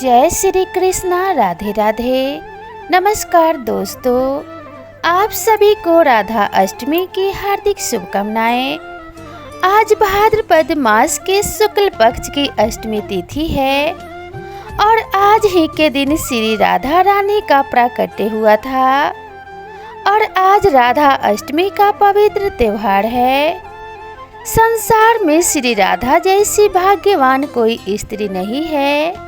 जय श्री कृष्णा। राधे राधे। नमस्कार दोस्तों, आप सभी को राधा अष्टमी की हार्दिक शुभकामनाएं। आज भाद्रपद मास के शुक्ल पक्ष की अष्टमी तिथि है और आज ही के दिन श्री राधा रानी का प्राकट्य हुआ था और आज राधा अष्टमी का पवित्र त्योहार है। संसार में श्री राधा जैसी भाग्यवान कोई स्त्री नहीं है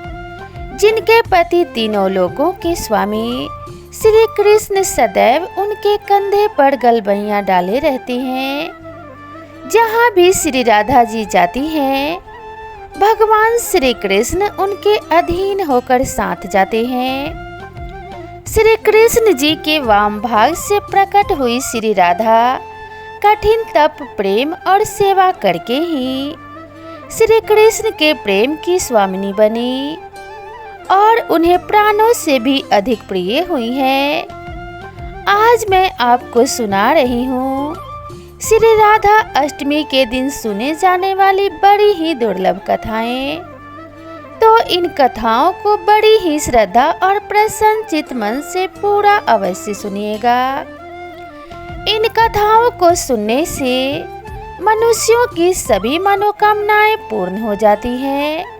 जिनके पति तीनों लोकों के स्वामी श्री कृष्ण सदैव उनके कंधे पर गलबैयां डाले रहते हैं। जहाँ भी श्री राधा जी जाती हैं, भगवान श्री कृष्ण उनके अधीन होकर साथ जाते हैं। श्री कृष्ण जी के वाम भाग से प्रकट हुई श्री राधा कठिन तप, प्रेम और सेवा करके ही श्री कृष्ण के प्रेम की स्वामिनी बनी और उन्हें प्राणों से भी अधिक प्रिय हुई है। आज मैं आपको सुना रही हूँ श्री राधा अष्टमी के दिन सुने जाने वाली बड़ी ही दुर्लभ कथाएं। तो इन कथाओं को बड़ी ही श्रद्धा और प्रसन्नचित मन से पूरा अवश्य सुनिएगा। इन कथाओं को सुनने से मनुष्यों की सभी मनोकामनाएं पूर्ण हो जाती हैं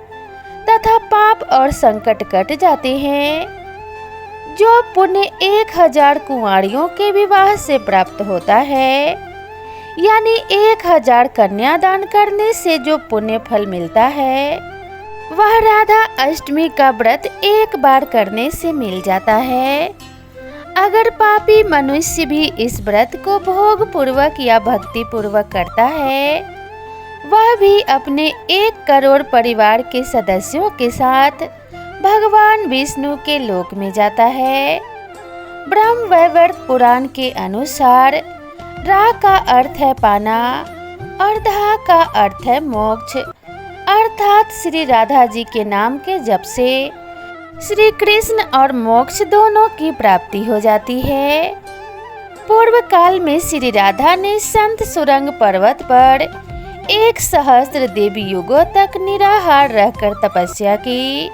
तथा पाप और संकट कट जाते हैं। जो पुण्य 1000 कुंवारियों के विवाह से प्राप्त होता है, यानी 1000 कन्यादान करने से जो पुण्य फल मिलता है, वह राधा अष्टमी का व्रत एक बार करने से मिल जाता है। अगर पापी मनुष्य भी इस व्रत को भोग पूर्वक या भक्ति पूर्वक करता है, वह भी अपने 1 करोड़ परिवार के सदस्यों के साथ भगवान विष्णु के लोक में जाता है। ब्रह्म वैवर्त पुराण के अनुसार रा का अर्थ है पाना और धा का अर्थ है मोक्ष, अर्थात श्री राधा जी के नाम के जप से श्री कृष्ण और मोक्ष दोनों की प्राप्ति हो जाती है। पूर्व काल में श्री राधा ने संत सुरंग पर्वत पर 1 सहस्त्र देवी युगों तक निराहार रहकर तपस्या की।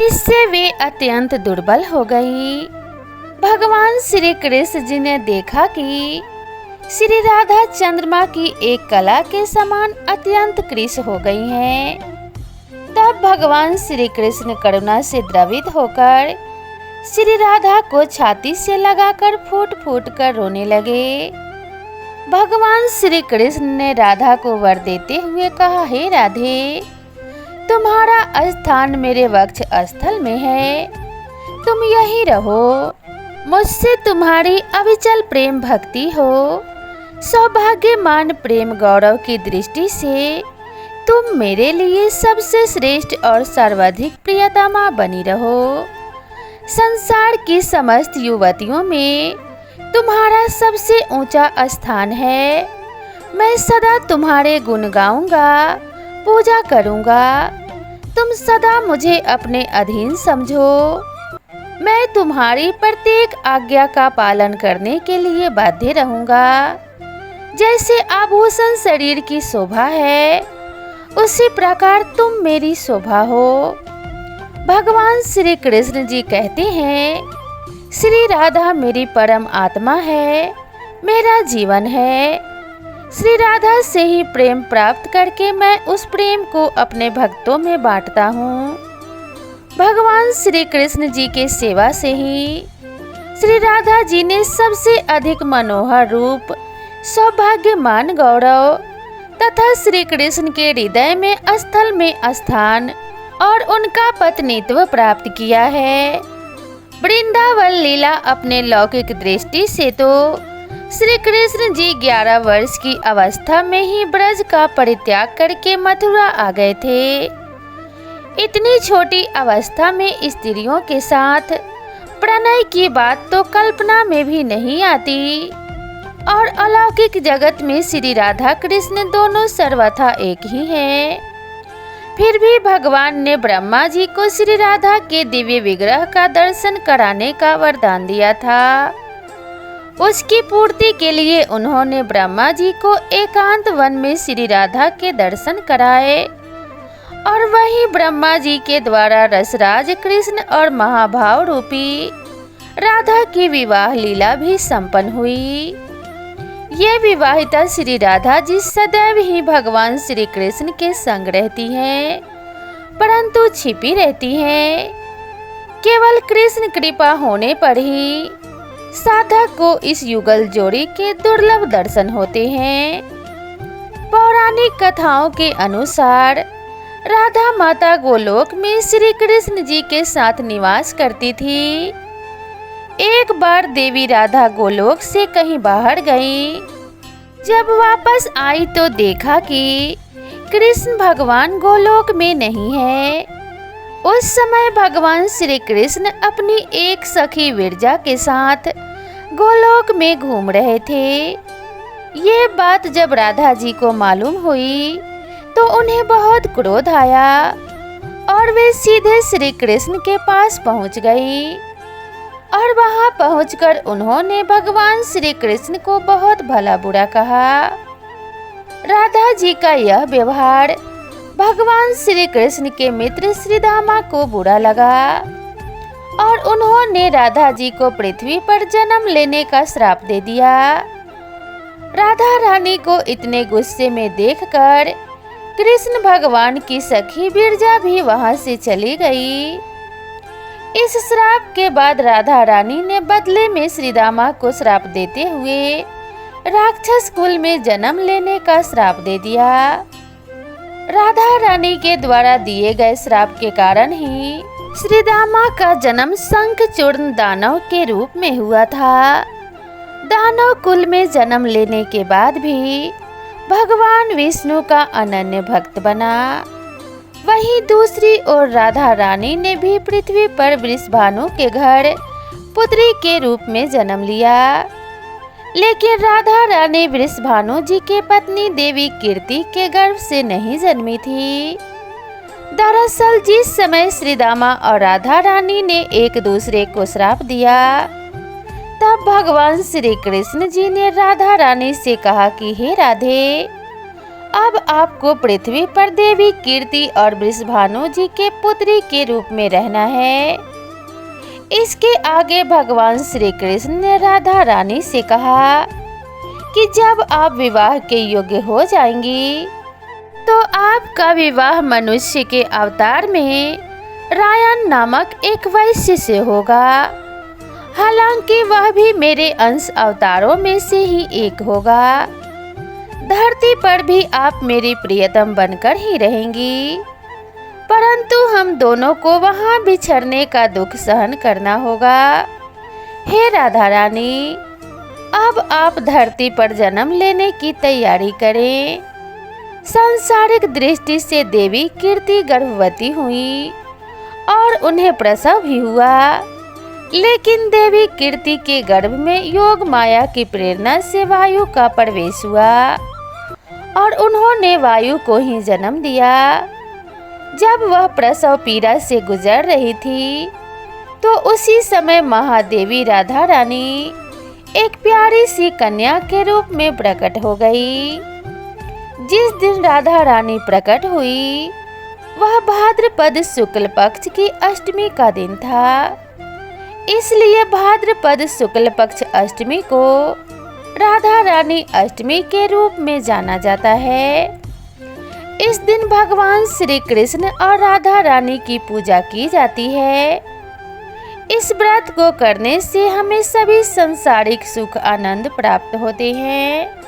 इससे वे अत्यंत दुर्बल हो गई। भगवान श्री कृष्ण जी ने देखा कि श्री राधा चंद्रमा की एक कला के समान अत्यंत कृश हो गई हैं। तब भगवान श्री कृष्ण करुणा से द्रवित होकर श्री राधा को छाती से लगाकर फूट फूट कर रोने लगे। भगवान श्री कृष्ण ने राधा को वर देते हुए कहा, हे राधे, तुम्हारा स्थान मेरे वक्ष स्थल में है, तुम यहीं रहो। मुझसे तुम्हारी अविचल प्रेम भक्ति हो। सौभाग्यमान प्रेम गौरव की दृष्टि से तुम मेरे लिए सबसे श्रेष्ठ और सर्वाधिक प्रियतमा बनी रहो। संसार की समस्त युवतियों में तुम्हारा सबसे ऊंचा स्थान है। मैं सदा तुम्हारे गुण गाऊंगा, पूजा करूंगा। तुम सदा मुझे अपने अधीन समझो। मैं तुम्हारी प्रत्येक आज्ञा का पालन करने के लिए बाध्य रहूंगा। जैसे आभूषण शरीर की शोभा है, उसी प्रकार तुम मेरी शोभा हो। भगवान श्री कृष्ण जी कहते हैं, श्री राधा मेरी परम आत्मा है, मेरा जीवन है। श्री राधा से ही प्रेम प्राप्त करके मैं उस प्रेम को अपने भक्तों में बांटता हूँ। भगवान श्री कृष्ण जी के सेवा से ही श्री राधा जी ने सबसे अधिक मनोहर रूप, सौभाग्यमान गौरव तथा श्री कृष्ण के हृदय में स्थल में स्थान और उनका पत्नीत्व प्राप्त किया है। वृंदावन लीला अपने लौकिक दृष्टि से तो श्री कृष्ण जी 11 वर्ष की अवस्था में ही ब्रज का परित्याग करके मथुरा आ गए थे। इतनी छोटी अवस्था में स्त्रियों के साथ प्रणय की बात तो कल्पना में भी नहीं आती और अलौकिक जगत में श्री राधा कृष्ण दोनों सर्वथा एक ही हैं। फिर भी भगवान ने ब्रह्मा जी को श्री राधा के दिव्य विग्रह का दर्शन कराने का वरदान दिया था। उसकी पूर्ति के लिए उन्होंने ब्रह्मा जी को एकांत वन में श्री राधा के दर्शन कराए और वहीं ब्रह्मा जी के द्वारा रसराज कृष्ण और महाभाव रूपी राधा की विवाह लीला भी संपन्न हुई। ये विवाहिता श्री राधा जी सदैव ही भगवान श्री कृष्ण के संग रहती हैं, परंतु छिपी रहती हैं। केवल कृष्ण कृपा होने पर ही साधक को इस युगल जोड़ी के दुर्लभ दर्शन होते हैं। पौराणिक कथाओं के अनुसार राधा माता गोलोक में श्री कृष्ण जी के साथ निवास करती थी। एक बार देवी राधा गोलोक से कहीं बाहर गई। जब वापस आई तो देखा कि कृष्ण भगवान गोलोक में नहीं है। उस समय भगवान श्री कृष्ण अपनी एक सखी विरजा के साथ गोलोक में घूम रहे थे। ये बात जब राधा जी को मालूम हुई तो उन्हें बहुत क्रोध आया और वे सीधे श्री कृष्ण के पास पहुंच गई और वहां पहुंचकर उन्होंने भगवान श्री कृष्ण को बहुत भला बुरा कहा। राधा जी का यह व्यवहार भगवान श्री कृष्ण के मित्र श्रीदामा को बुरा लगा और उन्होंने राधा जी को पृथ्वी पर जन्म लेने का श्राप दे दिया। राधा रानी को इतने गुस्से में देखकर कृष्ण भगवान की सखी विरजा भी वहां से चली गई। इस श्राप के बाद राधा रानी ने बदले में श्रीदामा को श्राप देते हुए राक्षस कुल में जन्म लेने का श्राप दे दिया। राधा रानी के द्वारा दिए गए श्राप के कारण ही श्रीदामा का जन्म शंखचूर्ण दानव के रूप में हुआ था। दानव कुल में जन्म लेने के बाद भी भगवान विष्णु का अनन्य भक्त बना। वहीं दूसरी ओर राधा रानी ने भी पृथ्वी पर वृषभानु के घर पुत्री के रूप में जन्म लिया। लेकिन राधा रानी वृषभानु जी के पत्नी देवी कीर्ति के गर्भ से नहीं जन्मी थी। दरअसल जिस समय श्रीदामा और राधा रानी ने एक दूसरे को श्राप दिया, तब भगवान श्री कृष्ण जी ने राधा रानी से कहा कि हे राधे, अब आपको पृथ्वी पर देवी कीर्ति और वृषभानु जी के पुत्री के रूप में रहना है। इसके आगे भगवान श्री कृष्ण ने राधा रानी से कहा कि जब आप विवाह के योग्य हो जाएंगी तो आपका विवाह मनुष्य के अवतार में रायन नामक एक वैश्य से होगा। हालांकि वह भी मेरे अंश अवतारों में से ही एक होगा। धरती पर भी आप मेरी प्रियतम बनकर ही रहेंगी, परंतु हम दोनों को वहां बिछड़ने का दुख सहन करना होगा। हे राधा रानी, अब आप धरती पर जन्म लेने की तैयारी करें। सांसारिक दृष्टि से देवी कीर्ति गर्भवती हुई और उन्हें प्रसव भी हुआ, लेकिन देवी कीर्ति के गर्भ में योग माया की प्रेरणा से वायु का प्रवेश हुआ और उन्होंने वायु को ही जन्म दिया। जब वह प्रसव पीड़ा से गुजर रही थी तो उसी समय महादेवी राधा रानी एक प्यारी सी कन्या के रूप में प्रकट हो गई। जिस दिन राधा रानी प्रकट हुई वह भाद्रपद शुक्ल पक्ष की अष्टमी का दिन था। इसलिए भाद्रपद शुक्ल पक्ष अष्टमी को राधा रानी अष्टमी के रूप में जाना जाता है। इस दिन भगवान श्री कृष्ण और राधा रानी की पूजा की जाती है। इस व्रत को करने से हमें सभी सांसारिक सुख आनंद प्राप्त होते हैं।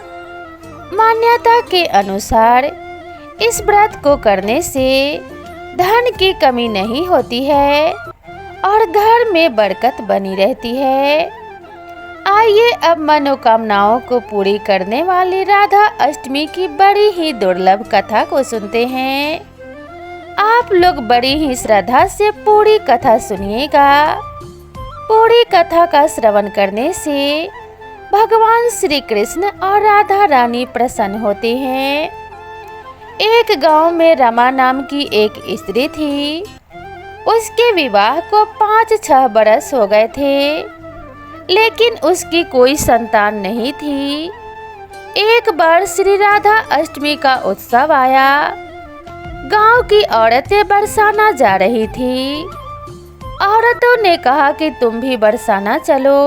मान्यता के अनुसार इस व्रत को करने से धन की कमी नहीं होती है और घर में बरकत बनी रहती है। आइए अब मनोकामनाओं को पूरी करने वाली राधा अष्टमी की बड़ी ही दुर्लभ कथा को सुनते हैं। आप लोग बड़ी ही श्रद्धा से पूरी कथा सुनिएगा। पूरी कथा का श्रवण करने से भगवान श्री कृष्ण और राधा रानी प्रसन्न होते हैं। एक गांव में रमा नाम की एक स्त्री थी। उसके विवाह को 5-6 बरस हो गए थे, लेकिन उसकी कोई संतान नहीं थी। एक बार श्री राधा अष्टमी का उत्सव आया। गांव की औरतें बरसाना जा रही थी। औरतों ने कहा कि तुम भी बरसाना चलो।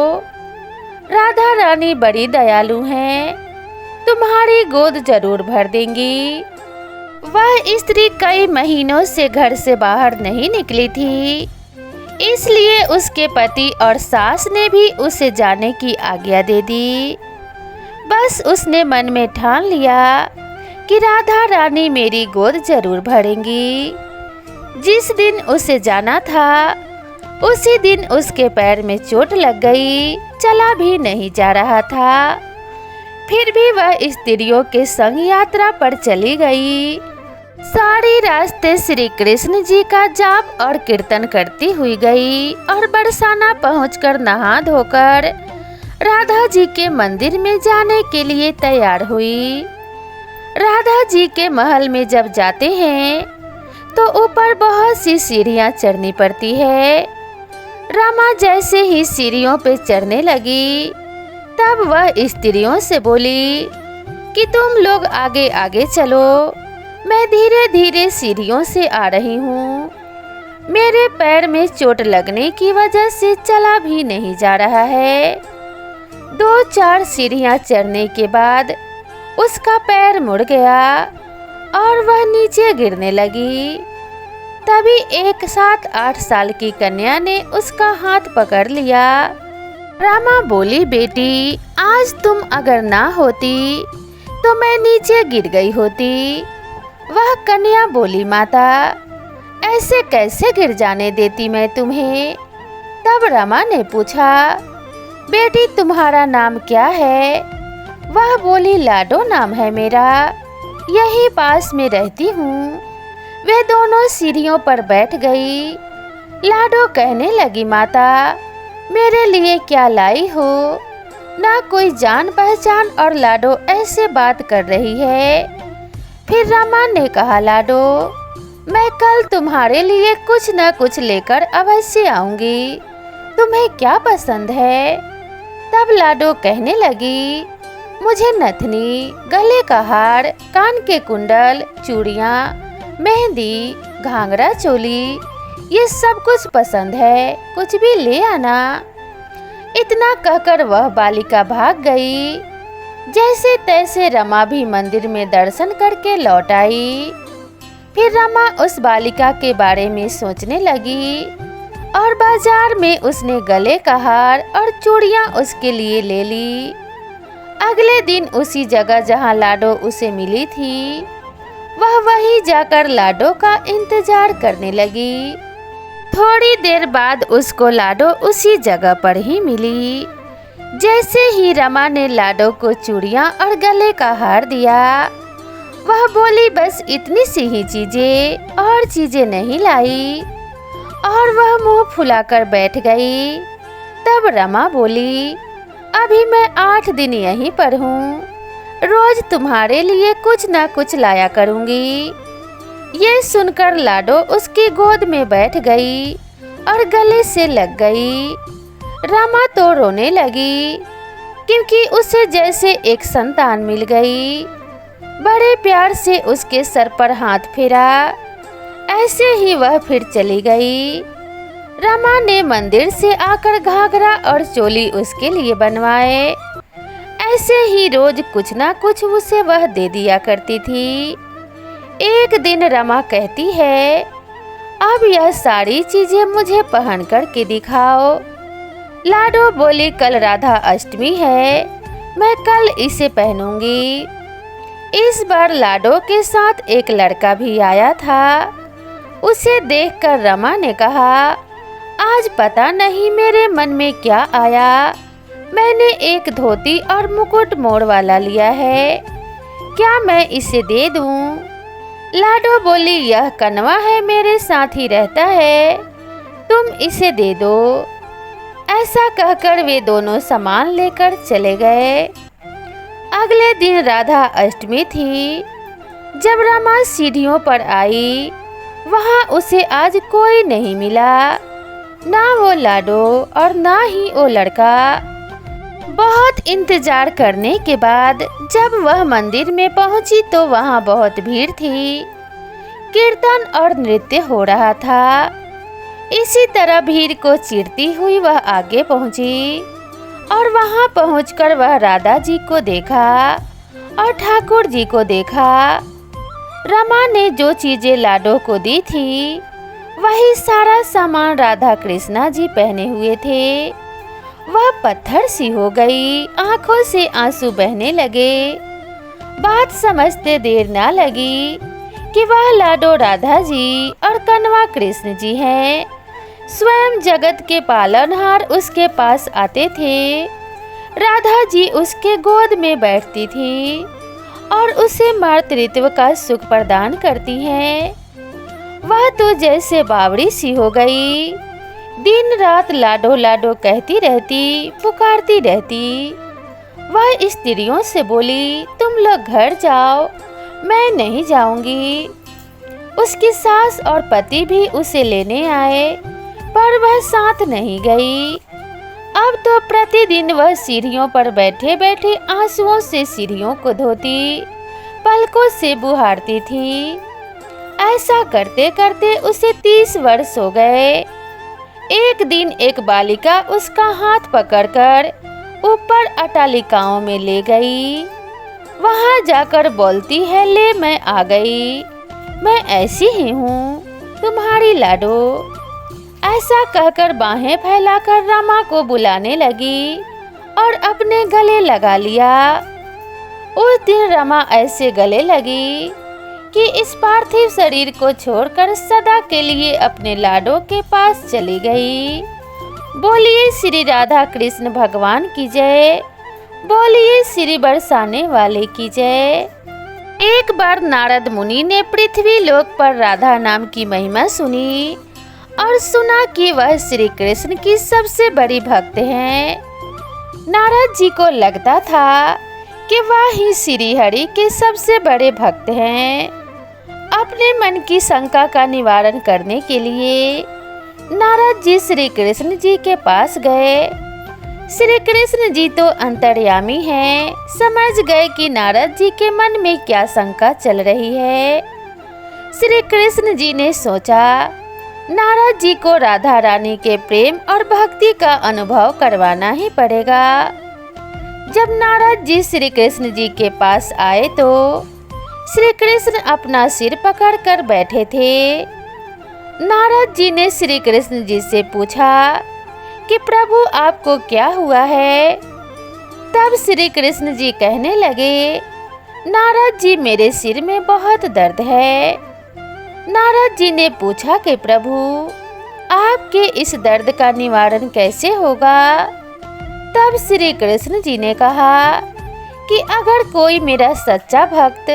राधा रानी बड़ी दयालु हैं, तुम्हारी गोद जरूर भर देंगी। वह स्त्री कई महीनों से घर से बाहर नहीं निकली थी, इसलिए उसके पति और सास ने भी उसे जाने की आज्ञा दे दी। बस उसने मन में ठान लिया कि राधा रानी मेरी गोद जरूर भरेंगी। जिस दिन उसे जाना था उसी दिन उसके पैर में चोट लग गई, चला भी नहीं जा रहा था। फिर भी वह स्त्रियों के संग यात्रा पर चली गई। सारी रास्ते श्री कृष्ण जी का जाप और कीर्तन करती हुई गई और बरसाना पहुंचकर नहा धोकर राधा जी के मंदिर में जाने के लिए तैयार हुई। राधा जी के महल में जब जाते हैं तो ऊपर बहुत सी सीढ़ियां चढ़नी पड़ती है। रमा जैसे ही सीढ़ियों पे चढ़ने लगी तब वह स्त्रियों से बोली कि तुम लोग आगे आगे चलो, मैं धीरे धीरे सीढ़ियों से आ रही हूँ। मेरे पैर में चोट लगने की वजह से चला भी नहीं जा रहा है। 2-4 सीढ़ियाँ चढ़ने के बाद उसका पैर मुड़ गया और वह नीचे गिरने लगी। तभी एक 7-8 साल की कन्या ने उसका हाथ पकड़ लिया। रमा बोली, बेटी आज तुम अगर ना होती तो मैं नीचे गिर गई होती। वह कन्या बोली, माता ऐसे कैसे गिर जाने देती मैं तुम्हें। तब रमा ने पूछा, बेटी तुम्हारा नाम क्या है। वह बोली, लाडो नाम है मेरा, यही पास में रहती हूँ। वे दोनों सीढ़ियों पर बैठ गई। लाडो कहने लगी, माता मेरे लिए क्या लाई हो। ना कोई जान पहचान और लाडो ऐसे बात कर रही है। फिर रमा ने कहा, लाडो मैं कल तुम्हारे लिए कुछ न कुछ लेकर अवश्य आऊंगी, तुम्हें क्या पसंद है। तब लाडो कहने लगी, मुझे नथनी, गले का हार, कान के कुंडल, चूड़ियाँ, मेहंदी, घाघरा चोली, ये सब कुछ पसंद है, कुछ भी ले आना। इतना कहकर वह बालिका भाग गई। जैसे तैसे रमा भी मंदिर में दर्शन करके लौट आई। फिर रमा उस बालिका के बारे में सोचने लगी और बाजार में उसने गले का हार और चूड़ियाँ उसके लिए ले ली। अगले दिन उसी जगह जहाँ लाडो उसे मिली थी वह वहीं जाकर लाडो का इंतजार करने लगी। थोड़ी देर बाद उसको लाडो उसी जगह पर ही मिली। जैसे ही रमा ने लाडो को चूड़ियाँ और गले का हार दिया वह बोली, बस इतनी सी ही चीजें, और चीजें नहीं लाई, और वह मुंह फुलाकर बैठ गई। तब रमा बोली, अभी मैं 8 दिन यहीं पर हूँ, रोज तुम्हारे लिए कुछ न कुछ लाया करूँगी। ये सुनकर लाडो उसकी गोद में बैठ गई और गले से लग गई। रमा तो रोने लगी क्योंकि उसे जैसे एक संतान मिल गई। बड़े प्यार से उसके सर पर हाथ फेरा। ऐसे ही वह फिर चली गई। रमा ने मंदिर से आकर घाघरा और चोली उसके लिए बनवाए। ऐसे ही रोज कुछ ना कुछ उसे वह दे दिया करती थी। एक दिन रमा कहती है, अब यह सारी चीजें मुझे पहन कर के दिखाओ। लाडो बोली, कल राधा अष्टमी है, मैं कल इसे पहनूंगी। इस बार लाडो के साथ एक लड़का भी आया था। उसे देखकर रमा ने कहा, आज पता नहीं मेरे मन में क्या आया, मैंने एक धोती और मुकुट मोड़ वाला लिया है, क्या मैं इसे दे दूं? लाडो बोली, यह कनवा है, मेरे साथ ही रहता है, तुम इसे दे दो। ऐसा कहकर वे दोनों सामान लेकर चले गए। अगले दिन राधा अष्टमी थी। जब रमा सीढ़ियों पर आई वहाँ उसे आज कोई नहीं मिला, ना वो लाडो और ना ही वो लड़का। बहुत इंतजार करने के बाद जब वह मंदिर में पहुंची तो वहाँ बहुत भीड़ थी, कीर्तन और नृत्य हो रहा था। इसी तरह भीड़ को चीरती हुई वह आगे पहुंची और वहां पहुंचकर वह राधा जी को देखा और ठाकुर जी को देखा। रमा ने जो चीजें लाडो को दी थी वही सारा सामान राधा कृष्णा जी पहने हुए थे। वह पत्थर सी हो गई, आंखों से आंसू बहने लगे। बात समझते देर ना लगी कि वह लाडो राधा जी और कन्वा कृष्ण जी हैं। स्वयं जगत के पालनहार उसके पास आते थे। राधा जी उसके गोद में बैठती थी और उसे मातृत्व का सुख प्रदान करती हैं। वह तो जैसे बावड़ी सी हो गई, दिन रात लाडो लाडो कहती रहती, पुकारती रहती। वह स्त्रियों से बोली, तुम लोग घर जाओ, मैं नहीं जाऊंगी। उसकी सास और पति भी उसे लेने आए, पर वह साथ नहीं गई। अब तो प्रतिदिन वह सीढ़ियों पर बैठे बैठे आंसुओं से सीढ़ियों को धोती, पलकों से बुहारती थी। ऐसा करते करते उसे 30 वर्ष हो गए। एक दिन एक बालिका उसका हाथ पकड़कर ऊपर अटालिकाओं में ले गई। वहां जाकर बोलती है, ले मैं आ गई, मैं ऐसी ही हूँ, तुम्हारी लाडो। ऐसा कहकर बाहें फैलाकर रमा को बुलाने लगी और अपने गले लगा लिया। उस दिन रमा ऐसे गले लगी कि इस पार्थिव शरीर को छोड़कर सदा के लिए अपने लाडो के पास चली गई। बोलिए श्री राधा कृष्ण भगवान की जय, बोलिए श्री बरसाने वाले की जय। एक बार नारद मुनि ने पृथ्वी लोक पर राधा नाम की महिमा सुनी और सुना कि वह श्री कृष्ण की सबसे बड़ी भक्त हैं। नारद जी को लगता था कि वह ही श्री हरि के सबसे बड़े भक्त हैं। अपने मन की शंका का निवारण करने के लिए नारद जी श्री कृष्ण जी के पास गए। श्री कृष्ण जी तो अंतर्यामी हैं, समझ गए कि नारद जी के मन में क्या शंका चल रही है। श्री कृष्ण जी ने सोचा, नारद जी को राधा रानी के प्रेम और भक्ति का अनुभव करवाना ही पड़ेगा। जब नारद जी श्री कृष्ण जी के पास आए तो श्री कृष्ण अपना सिर पकड़कर बैठे थे। नारद जी ने श्री कृष्ण जी से पूछा कि प्रभु आपको क्या हुआ है। तब श्री कृष्ण जी कहने लगे, नारद जी मेरे सिर में बहुत दर्द है। नारद जी ने पूछा कि प्रभु आपके इस दर्द का निवारण कैसे होगा। तब श्री कृष्ण जी ने कहा कि अगर कोई मेरा सच्चा भक्त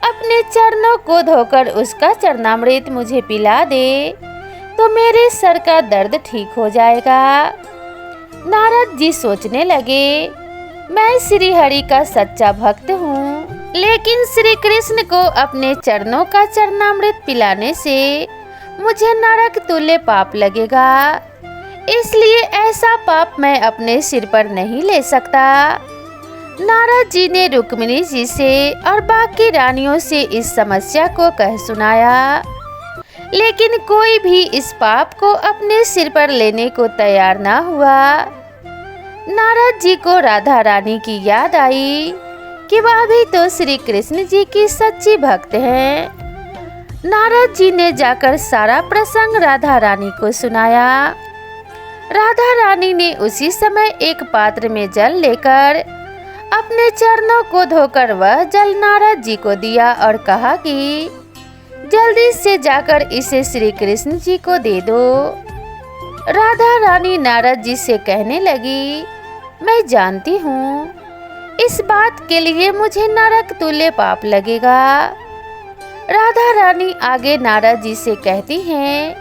अपने चरणों को धोकर उसका चरणामृत मुझे पिला दे तो मेरे सर का दर्द ठीक हो जाएगा। नारद जी सोचने लगे, मैं श्री हरि का सच्चा भक्त हूँ, लेकिन श्री कृष्ण को अपने चरणों का चरणामृत पिलाने से मुझे नरक तुल्य पाप लगेगा, इसलिए ऐसा पाप मैं अपने सिर पर नहीं ले सकता। नारद जी ने रुक्मिणी जी से और बाकी रानियों से इस समस्या को कह सुनाया, लेकिन कोई भी इस पाप को अपने सिर पर लेने को तैयार ना हुआ। नारद जी को राधा रानी की याद आई कि वह भी तो श्री कृष्ण जी की सच्ची भक्त हैं। नारद जी ने जाकर सारा प्रसंग राधा रानी को सुनाया। राधा रानी ने उसी समय एक पात्र में जल लेकर अपने चरणों को धोकर वह जल नारद जी को दिया और कहा कि जल्दी से जाकर इसे श्री कृष्ण जी को दे दो। राधा रानी नारद जी से कहने लगी, मैं जानती हूँ इस बात के लिए मुझे नरक तुल्य पाप लगेगा। राधा रानी आगे नारद जी से कहती हैं,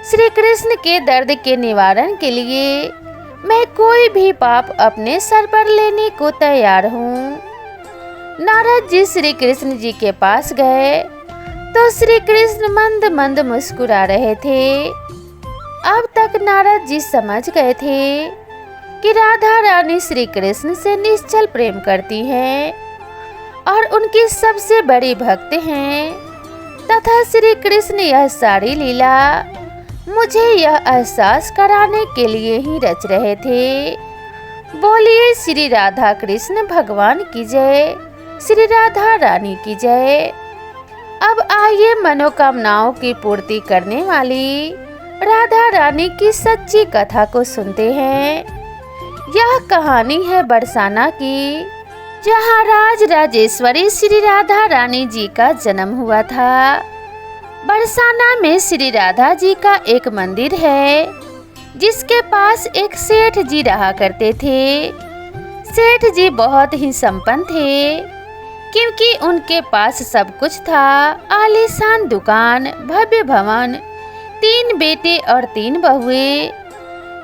श्री कृष्ण के दर्द के निवारण के लिए मैं कोई भी पाप अपने सर पर लेने को तैयार हूँ। नारद जी श्री कृष्ण जी के पास गए तो श्री कृष्ण मंद मंद मुस्कुरा रहे थे। अब तक नारद जी समझ गए थे कि राधा रानी श्री कृष्ण से निश्चल प्रेम करती हैं और उनकी सबसे बड़ी भक्त हैं। तथा श्री कृष्ण यह सारी लीला मुझे यह एहसास कराने के लिए ही रच रहे थे। बोलिए श्री राधा कृष्ण भगवान की जय, श्री राधा रानी की जय। अब आइए मनोकामनाओं की पूर्ति करने वाली राधा रानी की सच्ची कथा को सुनते हैं। यह कहानी है बरसाना की, जहाँ राज राजेश्वरी श्री राधा रानी जी का जन्म हुआ था। बरसाना में श्री राधा जी का एक मंदिर है, जिसके पास एक सेठ जी रहा करते थे। सेठ जी बहुत ही संपन्न थे, क्योंकि उनके पास सब कुछ था। आलीशान दुकान, भव्य भवन, 3 बेटे और 3 बहुएं।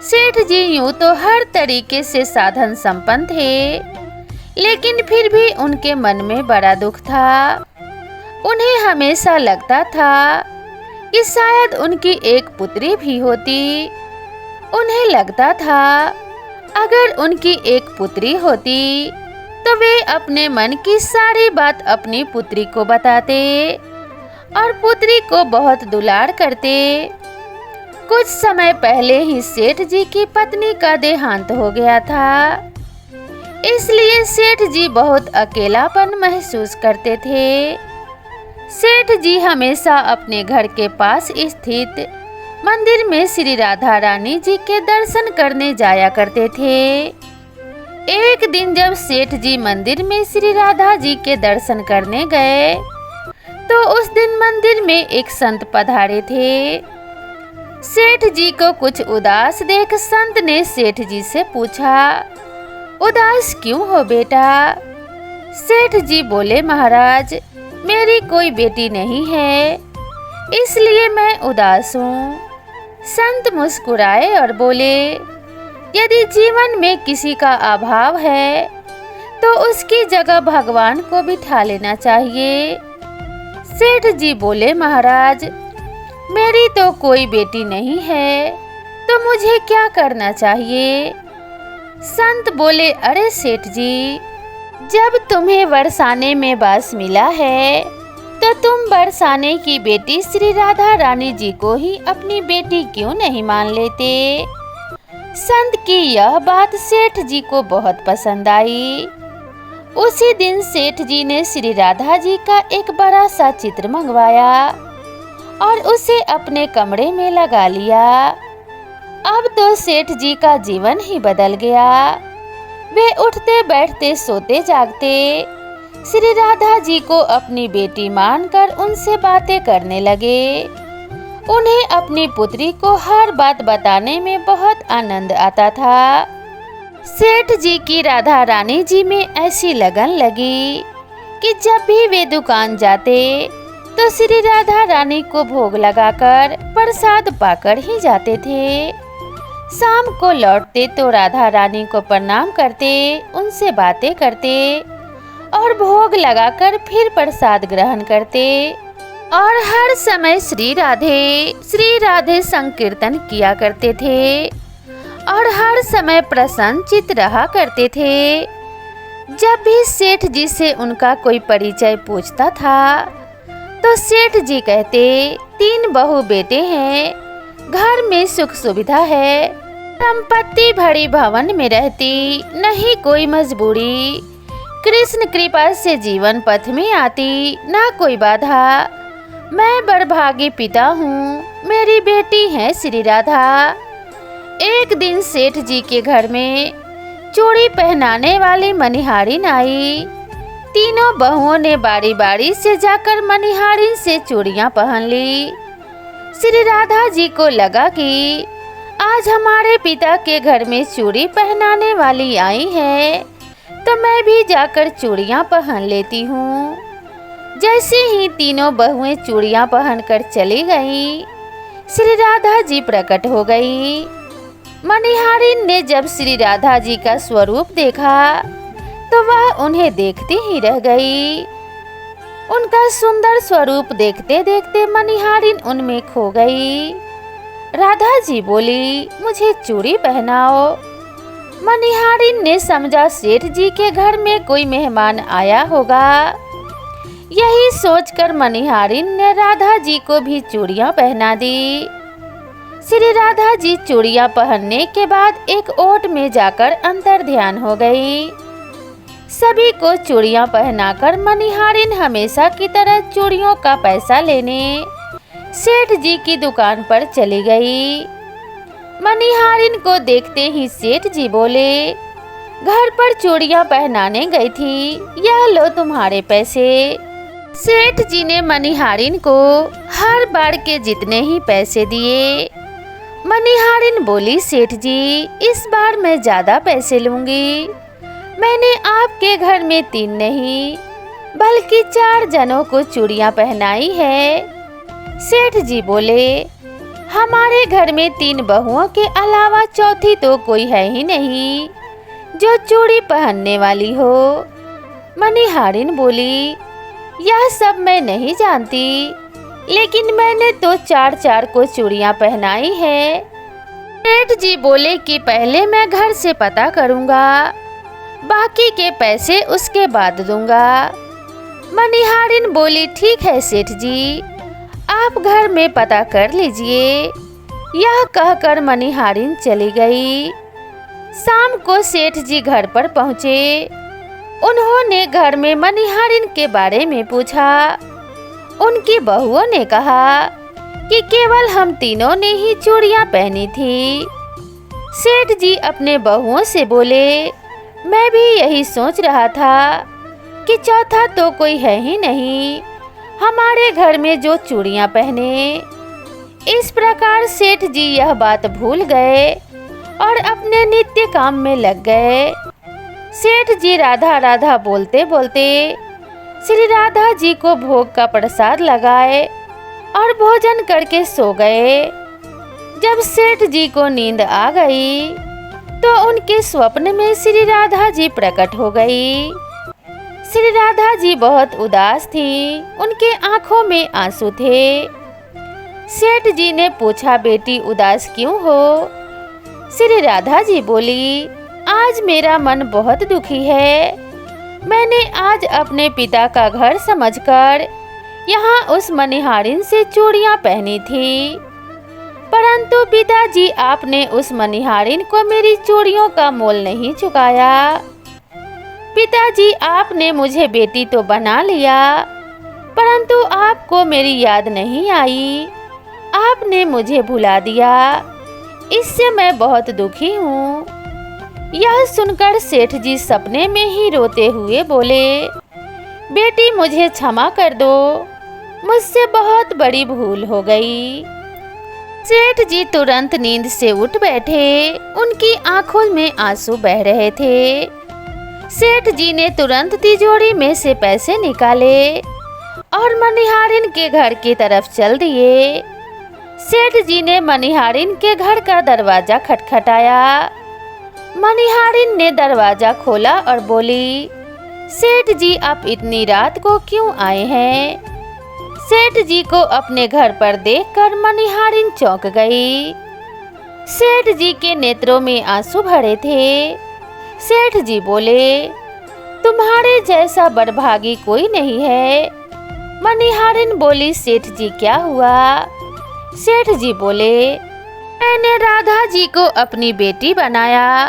सेठ जी यूं तो हर तरीके से साधन संपन्न थे, लेकिन फिर भी उनके मन में बड़ा दुख था। उन्हें हमेशा लगता था कि शायद उनकी एक पुत्री भी होती। उन्हें लगता था अगर उनकी एक पुत्री होती तो वे अपने मन की सारी बात अपनी पुत्री को बताते और पुत्री को बहुत दुलार करते। कुछ समय पहले ही सेठ जी की पत्नी का देहांत हो गया था, इसलिए सेठ जी बहुत अकेलापन महसूस करते थे। सेठ जी हमेशा अपने घर के पास स्थित मंदिर में श्री राधा रानी जी के दर्शन करने जाया करते थे। एक दिन जब सेठ जी मंदिर में श्री राधा जी के दर्शन करने गए, तो उस दिन मंदिर में एक संत पधारे थे। सेठ जी को कुछ उदास देख संत ने सेठ जी से पूछा, उदास क्यों हो बेटा? सेठ जी बोले, महाराज मेरी कोई बेटी नहीं है, इसलिए मैं उदास हूँ। संत मुस्कुराए और बोले, यदि जीवन में किसी का अभाव है तो उसकी जगह भगवान को बिठा लेना चाहिए। सेठ जी बोले, महाराज मेरी तो कोई बेटी नहीं है, तो मुझे क्या करना चाहिए? संत बोले, अरे सेठ जी, जब तुम्हें बरसाने में वास मिला है तो तुम बरसाने की बेटी श्री राधा रानी जी को ही अपनी बेटी क्यों नहीं मान लेते? संत की यह बात सेठ जी को बहुत पसंद आई। उसी दिन सेठ जी ने श्री राधा जी का एक बड़ा सा चित्र मंगवाया और उसे अपने कमरे में लगा लिया। अब तो सेठ जी का जीवन ही बदल गया। वे उठते बैठते सोते जागते श्री राधा जी को अपनी बेटी मानकर उनसे बातें करने लगे। उन्हें अपनी पुत्री को हर बात बताने में बहुत आनंद आता था। सेठ जी की राधा रानी जी में ऐसी लगन लगी कि जब भी वे दुकान जाते तो श्री राधा रानी को भोग लगाकर प्रसाद पाकर ही जाते थे। शाम को लौटते तो राधा रानी को प्रणाम करते, उनसे बातें करते और भोग लगाकर फिर प्रसाद ग्रहण करते और हर समय श्री राधे संकीर्तन किया करते थे और हर समय प्रसन्न चित्त रहा करते थे। जब भी सेठ जी से उनका कोई परिचय पूछता था तो सेठ जी कहते, 3 बहू बेटे हैं, घर में सुख सुविधा है, संपत्ति भरी भवन में रहती, नहीं कोई मजबूरी, कृष्ण कृपा से जीवन पथ में आती, ना कोई बाधा। मैं बड़भागी पिता हूँ, मेरी बेटी है श्री राधा। एक दिन सेठ जी के घर में चूड़ी पहनाने वाली मनिहारिन आई। तीनों बहुओं ने बारी बारी से जाकर मनिहारिन से चूड़ियाँ पहन ली। श्री राधा जी को लगा कि आज हमारे पिता के घर में चूड़ी पहनाने वाली आई है, तो मैं भी जाकर चूड़ियाँ पहन लेती हूँ। जैसे ही तीनों बहुएं चूड़ियाँ पहनकर चली गईं, श्री राधा जी प्रकट हो गई। मनिहारिन ने जब श्री राधा जी का स्वरूप देखा तो वह उन्हें देखती ही रह गई। उनका सुंदर स्वरूप देखते देखते मनिहारिन उनमें खो गई। राधा जी बोली, मुझे चूड़ी पहनाओ। मनिहारिन ने समझा सेठ जी के घर में कोई मेहमान आया होगा, यही सोचकर मनिहारिन ने राधा जी को भी चूड़ियां पहना दी। श्री राधा जी चूड़ियां पहनने के बाद एक ओट में जाकर अंतर ध्यान हो गई। सभी को चूड़ियां पहनाकर मनिहारिन हमेशा की तरह चूड़ियों का पैसा लेने सेठ जी की दुकान पर चली गई। मनिहारिन को देखते ही सेठ जी बोले, घर पर चूड़ियां पहनाने गई थी, यह लो तुम्हारे पैसे। सेठ जी ने मनिहारिन को हर बार के जितने ही पैसे दिए। मनिहारिन बोली, सेठ जी इस बार मैं ज्यादा पैसे लूंगी। मैंने आपके घर में 3 नहीं बल्कि 4 जनों को चूड़ियां पहनाई है। सेठ जी बोले, हमारे घर में 3 बहुओं के अलावा चौथी तो कोई है ही नहीं जो चूड़ी पहनने वाली हो। मनिहारिन बोली, यह सब मैं नहीं जानती, लेकिन मैंने तो 4 को चूड़ियां पहनाई है। सेठ जी बोले कि पहले मैं घर से पता करूंगा, बाकी के पैसे उसके बाद दूंगा। मनिहारिन बोली, ठीक है सेठ जी, आप घर में पता कर लीजिए। यह कहकर मनिहारिन चली गई। शाम को सेठ जी घर पर पहुँचे। उन्होंने घर में मनिहारिन के बारे में पूछा। उनकी बहुओं ने कहा कि केवल हम तीनों ने ही चूड़ियां पहनी थी। सेठ जी अपने बहुओं से बोले, मैं भी यही सोच रहा था कि चौथा तो कोई है ही नहीं हमारे घर में जो चूड़ियां पहने। इस प्रकार सेठ जी यह बात भूल गए और अपने नित्य काम में लग गए। सेठ जी राधा राधा बोलते बोलते श्री राधा जी को भोग का प्रसाद लगाए और भोजन करके सो गए। जब सेठ जी को नींद आ गई तो उनके स्वप्न में श्री राधा जी प्रकट हो गई। श्री राधा जी बहुत उदास थी, उनके आंखों में आंसू थे। सेठ जी ने पूछा, बेटी उदास क्यों हो? श्री राधा जी बोली, आज मेरा मन बहुत दुखी है। मैंने आज अपने पिता का घर समझकर यहाँ उस मनिहारिन से चूड़ियाँ पहनी थी, परंतु पिताजी आपने उस मनिहारिन को मेरी चूड़ियों का मोल नहीं चुकाया। पिताजी आपने मुझे बेटी तो बना लिया, परंतु आपको मेरी याद नहीं आई, आपने मुझे भुला दिया। इससे मैं बहुत दुखी हूँ। यह सुनकर सेठ जी सपने में ही रोते हुए बोले, बेटी मुझे क्षमा कर दो, मुझसे बहुत बड़ी भूल हो गई। सेठ जी तुरंत नींद से उठ बैठे, उनकी आंखों में आंसू बह रहे थे। सेठ जी ने तुरंत तिजोरी में से पैसे निकाले और मनिहारिन के घर की तरफ चल दिए। सेठ जी ने मनिहारिन के घर का दरवाजा खटखटाया। मनिहारिन ने दरवाजा खोला और बोली, सेठ जी आप इतनी रात को क्यों आए हैं? सेठ जी को अपने घर पर देखकर मनिहारिन चौंक गई। सेठ जी के नेत्रों में आंसू भरे थे। सेठ जी बोले, तुम्हारे जैसा बड़भागी कोई नहीं है। मनिहारिन बोली, सेठ जी क्या हुआ? सेठ जी बोले, मैंने राधा जी को अपनी बेटी बनाया,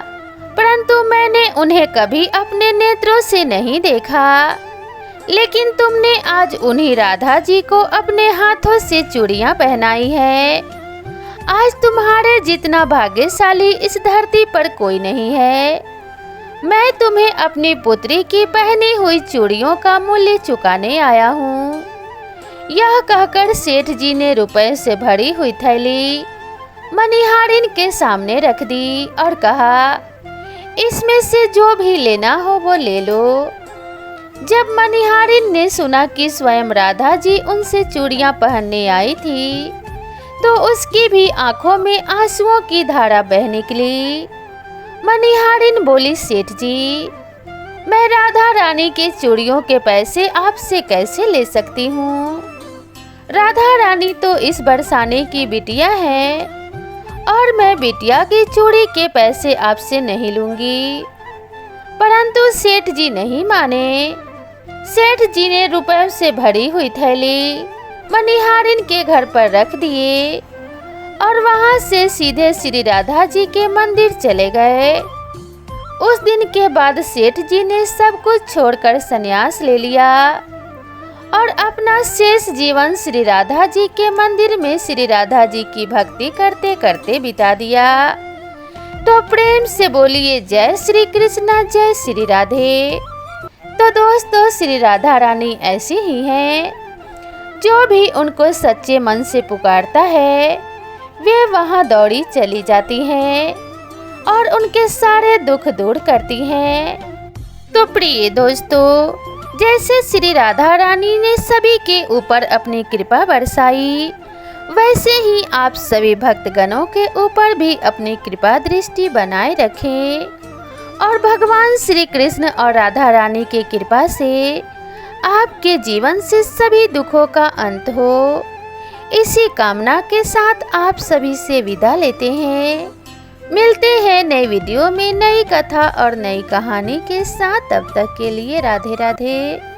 परंतु मैंने उन्हें कभी अपने नेत्रों से नहीं देखा। लेकिन तुमने आज उन्हीं राधा जी को अपने हाथों से चूड़ियां पहनाई है। आज तुम्हारे जितना भाग्यशाली इस धरती पर कोई नहीं है। मैं तुम्हें अपनी पुत्री की पहनी हुई चूड़ियों का मूल्य चुकाने आया हूँ। यह कहकर सेठ जी ने रुपए से भरी हुई थैली मनिहारिन के सामने रख दी और कहा, इसमें से जो भी लेना हो वो ले लो। जब मनिहारिन ने सुना कि स्वयं राधा जी उनसे चूड़ियां पहनने आई थी, तो उसकी भी आंखों में आंसुओं की धारा बह निकली। मनिहारिन बोली, सेठ जी, मैं राधा रानी के चूड़ियों के पैसे आपसे कैसे ले सकती हूँ? राधा रानी तो इस बरसाने की बिटिया है और मैं बिटिया की चूड़ी के पैसे आपसे नहीं लूंगी। परंतु सेठ जी नहीं माने। सेठ जी ने रुपयों से भरी हुई थैली मनिहारिन के घर पर रख दिए और वहां से सीधे श्री राधा जी के मंदिर चले गए। उस दिन के बाद सेठ जी ने सब कुछ छोड़कर संन्यास ले लिया और अपना शेष जीवन श्री राधा जी के मंदिर में श्री राधा जी की भक्ति करते करते बिता दिया। तो प्रेम से बोलिए जय श्री कृष्णा, जय श्री राधे। तो दोस्तों, श्री राधा रानी ऐसी ही हैं, जो भी उनको सच्चे मन से पुकारता है वे वहां दौड़ी चली जाती हैं और उनके सारे दुख दूर करती हैं। तो प्रिय दोस्तों, जैसे श्री राधा रानी ने सभी के ऊपर अपनी कृपा बरसाई, वैसे ही आप सभी भक्तगणों के ऊपर भी अपनी कृपा दृष्टि बनाए रखें और भगवान श्री कृष्ण और राधा रानी की कृपा से आपके जीवन से सभी दुखों का अंत हो। इसी कामना के साथ आप सभी से विदा लेते हैं। मिलते हैं नई वीडियो में नई कथा और नई कहानी के साथ। तब तक के लिए राधे राधे।